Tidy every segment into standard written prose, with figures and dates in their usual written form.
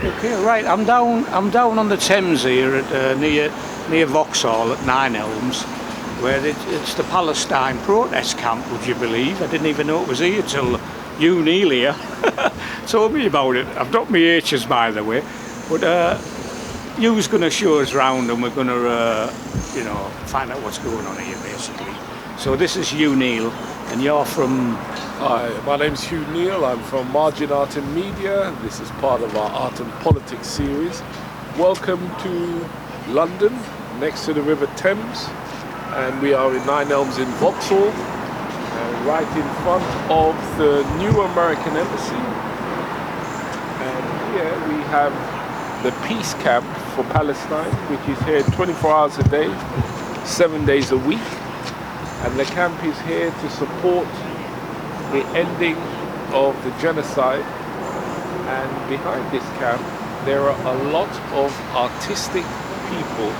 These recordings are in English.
Okay, right. I'm down on the Thames here at near Vauxhall at Elms, where it's the Palestine protest camp. Would you believe? I didn't even know it was here till Hugh Neil here told me about it. I've dropped my H's, by the way, but Hugh's going to show us round, and we're going to find out what's going on here, basically. So this is Hugh Neil, and you're from... Hi, my name's Hugh Neil. I'm from Margin Art and Media. This is part of our Art and Politics series. Welcome to London, next to the River Thames. And we are in Elms in Vauxhall, right in front of the new American Embassy. And here we have the Peace Camp for Palestine, which is here 24 hours a day, 7 days a week. And the camp is here to support the ending of the genocide. And behind this camp there are a lot of artistic people,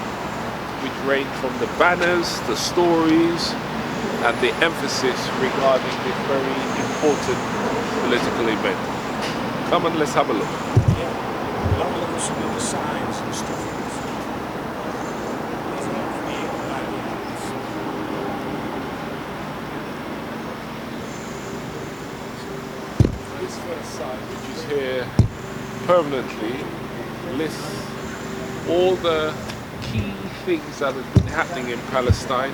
which range from the banners, the stories, and the emphasis regarding this very important political event. Come and let's have a look. Yeah, we'll have a look at some of the signs and stuff. This first sign, which is here permanently, lists all the key things that have been happening in Palestine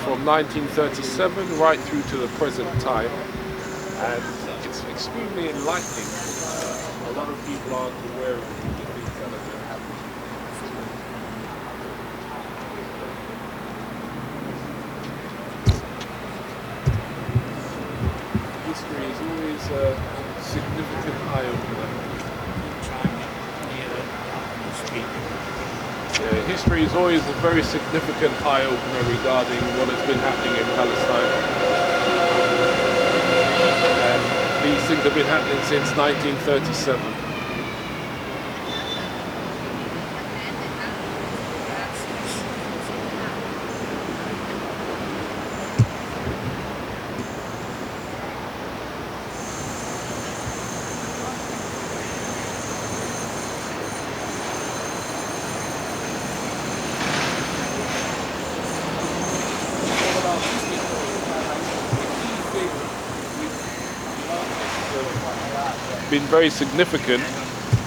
from 1937 right through to the present time, and it's extremely enlightening. A lot of people aren't aware of the things that have been happening. History is always a significant eye-opener. History is always a very significant eye-opener regarding what has been happening in Palestine. And these things have been happening since 1937. Been very significant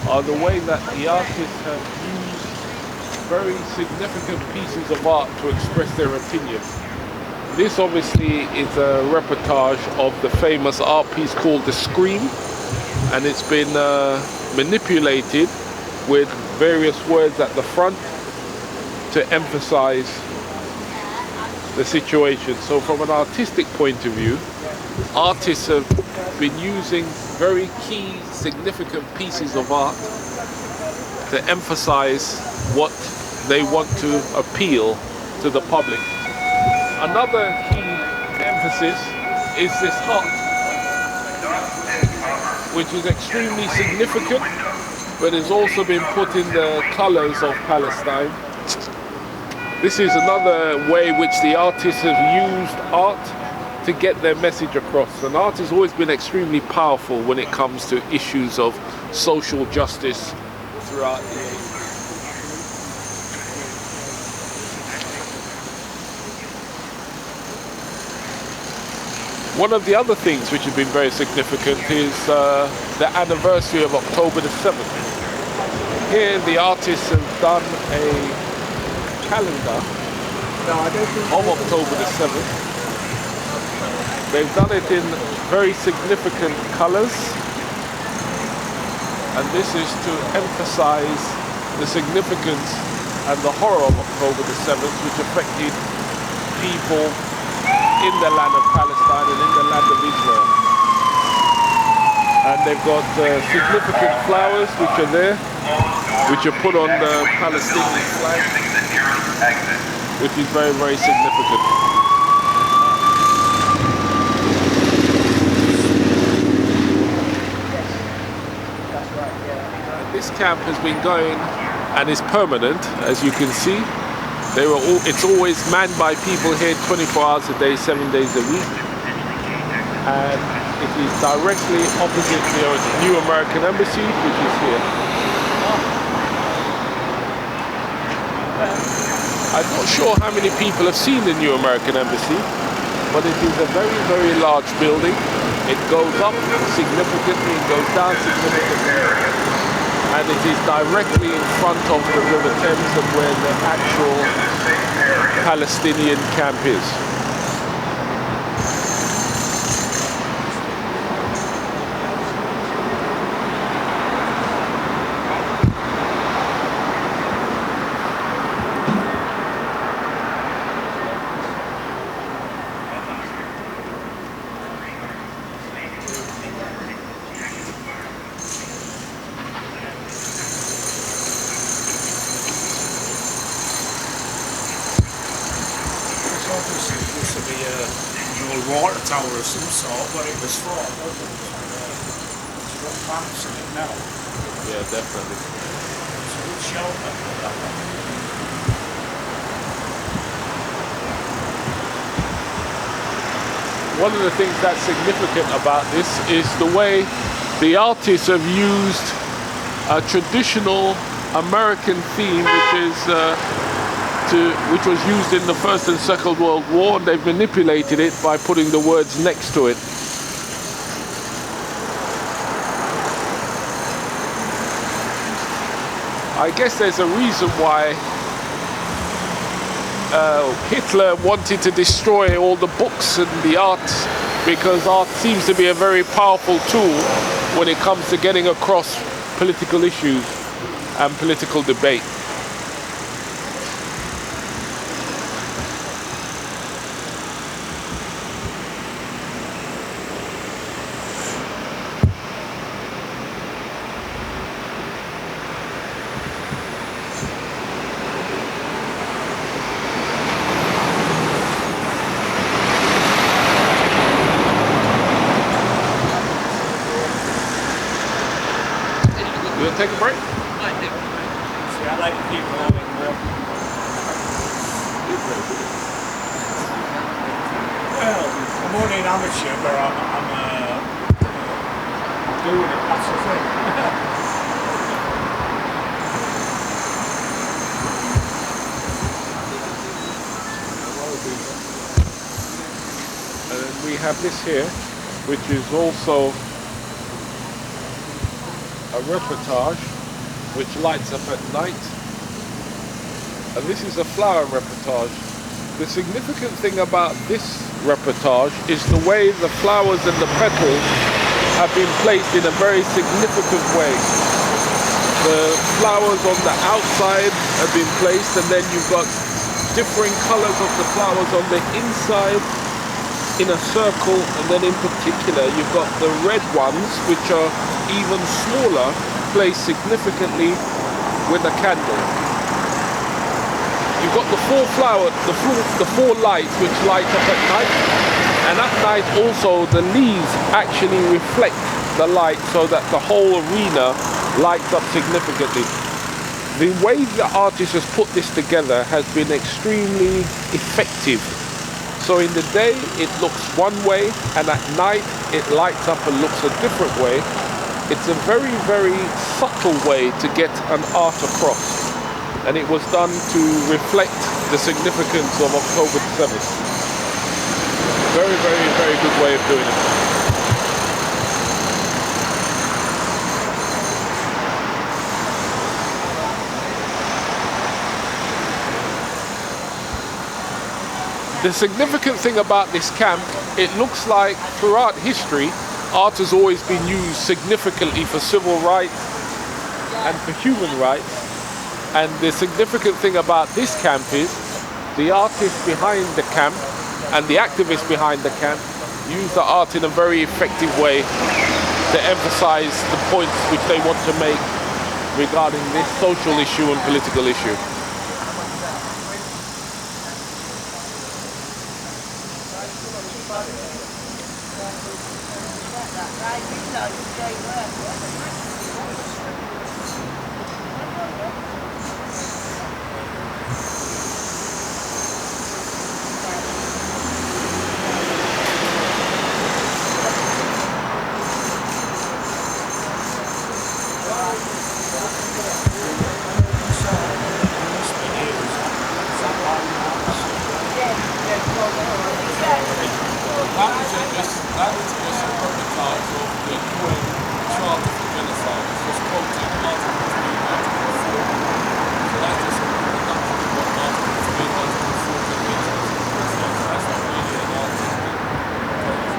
are the way that the artists have used very significant pieces of art to express their opinion. This obviously is a reportage of the famous art piece called The Scream, and it's been manipulated with various words at the front to emphasize the situation. So from an artistic point of view, artists have been using very key, significant pieces of art to emphasize what they want to appeal to the public. Another key emphasis is this heart, which is extremely significant, but has also been put in the colors of Palestine. This is another way which the artists have used art to get their message across. And art has always been extremely powerful when it comes to issues of social justice throughout the ages. One of the other things which has been very significant is the anniversary of October the 7th. Here the artists have done a calendar of October the 7th. They've done it in very significant colors, and this is to emphasize the significance and the horror of October the 7th, which affected people in the land of Palestine and in the land of Israel. And they've got significant flowers which are there, which are put on the Palestinian flag, which is very, very significant. This camp has been going and is permanent, as you can see. It's always manned by people here 24 hours a day, 7 days a week. And it is directly opposite the new American Embassy, which is here. I'm not sure how many people have seen the new American Embassy, but it is a very, very large building. It goes up significantly, it goes down significantly, and it is directly in front of the River Thames and where the actual Palestinian camp is. Obviously, it used to be an old water tower of some sort, but it was for. It's got pumps in it now. Yeah, definitely. It's a good shelter. One of the things that's significant about this is the way the artists have used a traditional American theme, which was used in the First and Second World War, and they've manipulated it by putting the words next to it. I guess there's a reason why Hitler wanted to destroy all the books and the art, because art seems to be a very powerful tool when it comes to getting across political issues and political debate. You want to take a break? See, I like to keep going more. Well, I'm only an amateur, but I'm doing it, that's the thing. And then we have this here, which is also a reportage which lights up at night, and this is a flower reportage. The significant thing about this reportage is the way the flowers and the petals have been placed in a very significant way. The flowers on the outside have been placed, and then you've got differing colors of the flowers on the inside in a circle, and then in particular you've got the red ones, which are even smaller, placed significantly with a candle. You've got the four lights which light up at night, and at night also the leaves actually reflect the light so that the whole arena lights up significantly. The way the artist has put this together has been extremely effective. So in the day it looks one way, and at night it lights up and looks a different way. It's a very, very subtle way to get an art across, and it was done to reflect the significance of October 7th. Very, very, very good way of doing it. The significant thing about this camp, it looks like throughout history, art has always been used significantly for civil rights and for human rights. And the significant thing about this camp is the artists behind the camp and the activists behind the camp use the art in a very effective way to emphasize the points which they want to make regarding this social issue and political issue. That is just a prototype of the UN Charter for Genocide. It's just quoting Article 3 and Article 4. So that's just a reduction of what Article 3 and Article 4 means. That's not really an artistic approach.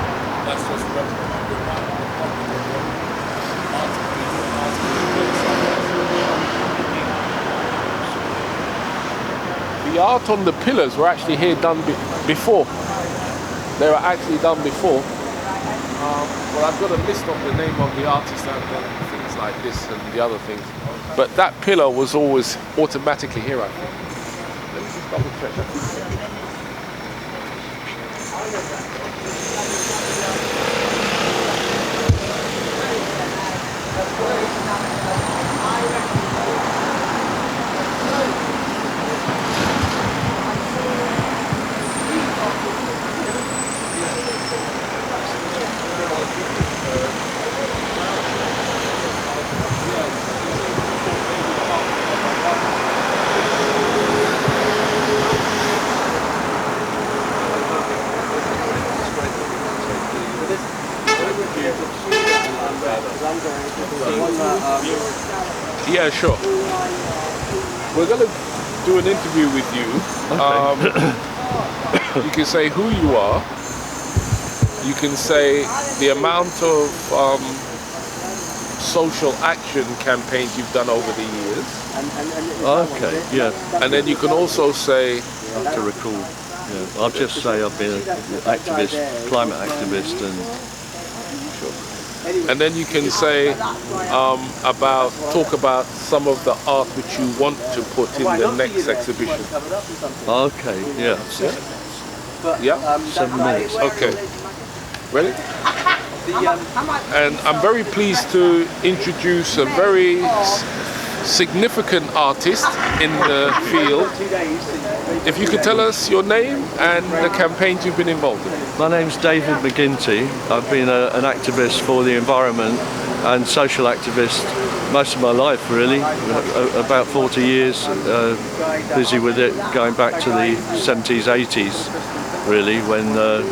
That's just reprimanding that Article 3 and Article Genocide. The art on the pillars were actually here done before. They were actually done before. Well, I've got a list of the name of the artists that have done things like this and the other things. But that pillar was always automatically here, I think. Let me just double check. Yeah, sure. We're going to do an interview with you. You can say who you are. You can say the amount of social action campaigns you've done over the years. Okay, yeah. And then you can also say... To recall, yeah. I'll just say I've been an activist, climate activist, and then you can say talk about some of the art which you want to put in the next exhibition. Okay, yeah. Yeah? 7 minutes. Okay. Ready? And I'm very pleased to introduce a very significant artist in the field. If you could tell us your name and the campaigns you've been involved in. My name's David McGinty. I've been an activist for the environment and social activist most of my life, really. About 40 years, busy with it, going back to the 70s, 80s, really, when the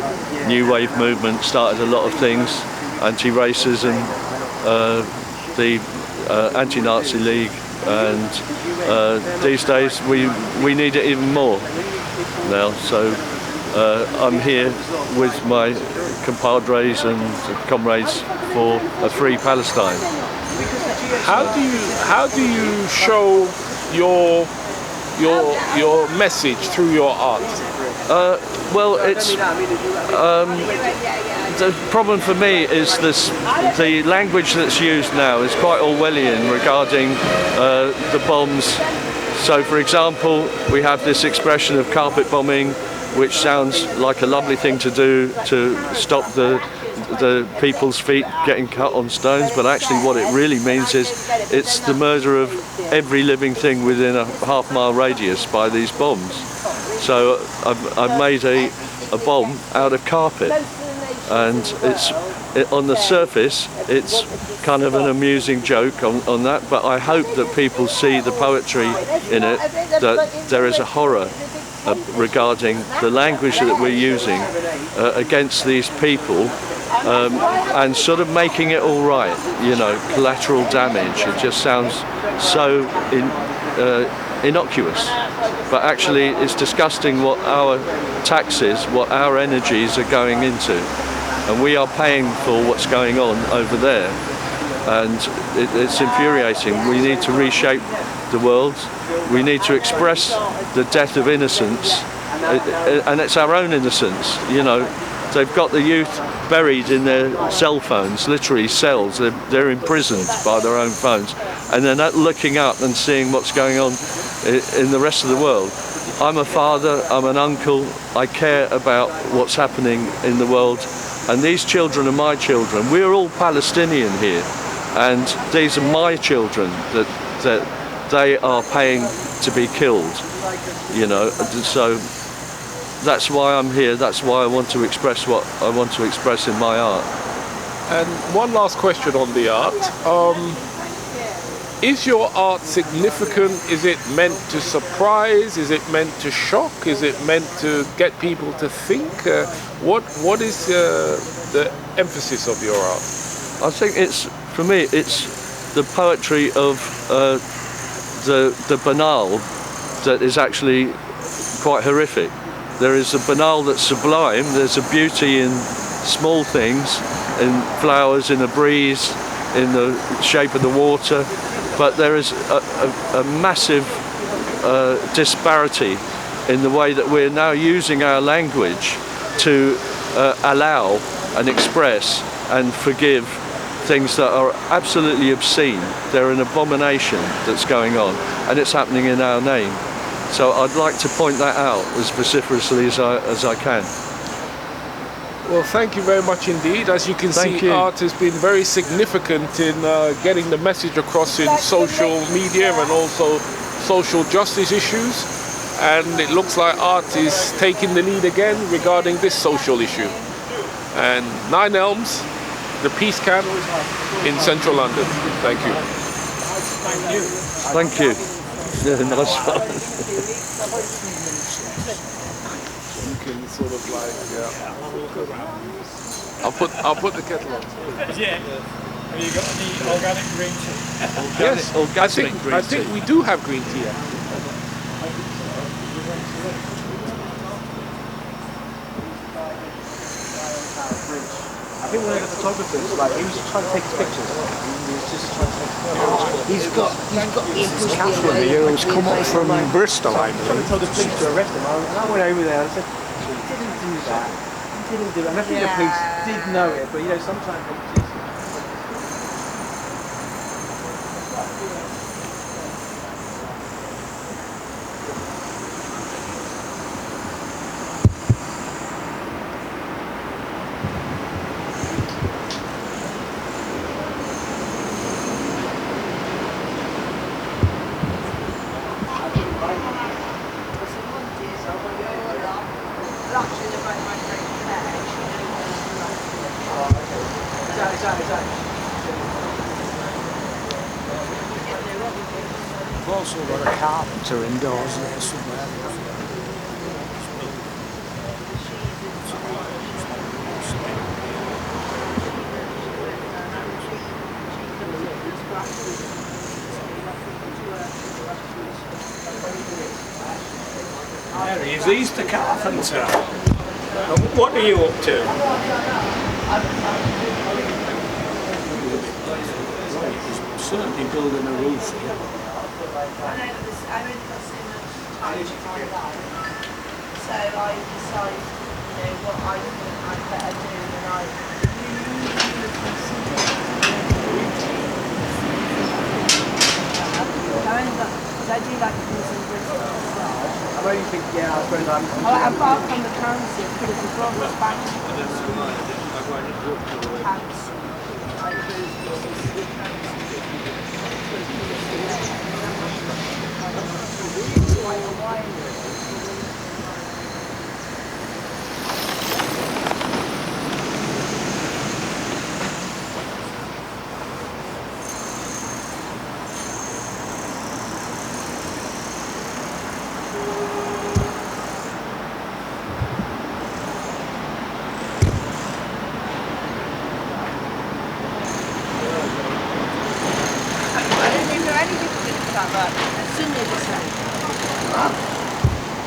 New Wave movement started a lot of things, anti-racism, the anti-Nazi League, and these days we need it even more now. So I'm here with my compadres and comrades for a free Palestine. How do you show your message through your art? Well, it's the problem for me is the language that's used now is quite Orwellian regarding the bombs. So, for example, we have this expression of carpet bombing, which sounds like a lovely thing to do to stop the people's feet getting cut on stones, but actually what it really means is it's the murder of every living thing within a half-mile radius by these bombs. So I've made a bomb out of carpet, and on the surface it's kind of an amusing joke on that, but I hope that people see the poetry in it, that there is a horror regarding the language that we're using against these people, and sort of making it all right, you know, collateral damage. It just sounds so innocuous, but actually it's disgusting what our taxes, what our energies are going into, and we are paying for what's going on over there, and it's infuriating. We need to reshape the world. We need to express the death of innocence, and it's our own innocence, you know. They've got the youth buried in their cell phones, literally cells. They're imprisoned by their own phones, and they're not looking up and seeing what's going on in the rest of the world. I'm a father, I'm an uncle, I care about what's happening in the world, and these children are my children. We're all Palestinian here, and these are my children that they are paying to be killed, you know. So that's why I'm here, that's why I want to express what I want to express in my art. And one last question on the art. Is your art significant? Is it meant to surprise? Is it meant to shock? Is it meant to get people to think? What is the emphasis of your art? I think for me, it's the poetry of the banal that is actually quite horrific. There is a banal that's sublime. There's a beauty in small things, in flowers, in a breeze, in the shape of the water. But there is a massive disparity in the way that we're now using our language to allow and express and forgive things that are absolutely obscene. They're an abomination that's going on, and it's happening in our name. So I'd like to point that out as vociferously as I can. Well, thank you very much indeed. As you can see, art has been very significant in getting the message across in social media and also social justice issues. And it looks like art is taking the lead again regarding this social issue. And 9 Elms, the Peace Camp in central London. Thank you. Thank you. Yeah, nice one. You can sort of like, I'll put the kettle on. Yeah. Have you got any organic green tea? Yes, I think we do have green tea. I think one of the photographers, like, he was trying to take his pictures. He was just trying to take pictures. He's got the Catherine here who's come up from Bristol, I trying to believe. tell the police to arrest him. And I went over there and I said, he didn't do that. He didn't do it. And I think the police did know it, but you know, sometimes they just... We've also got a carpenter indoors there somewhere. There he is, he's the carpenter. What are you up to? He's certainly building a roof here. I really got so much time to my life, so I decided, you know, what I think I'd better do, and I really considered because I do like things in Bristol as well. I really think, yeah, I suppose I'm... Apart from the currency, because if you brought us back to the school, as soon as it's like,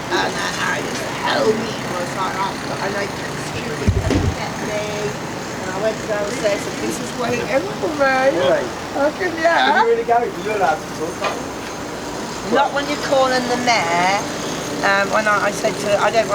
and I just held me, was like, and I security couldn't get me, and I went downstairs and this was waiting for me. Really? I can, yeah. Are you really going? You're allowed to talk. Not when you're calling the mayor, when I said to her, I don't want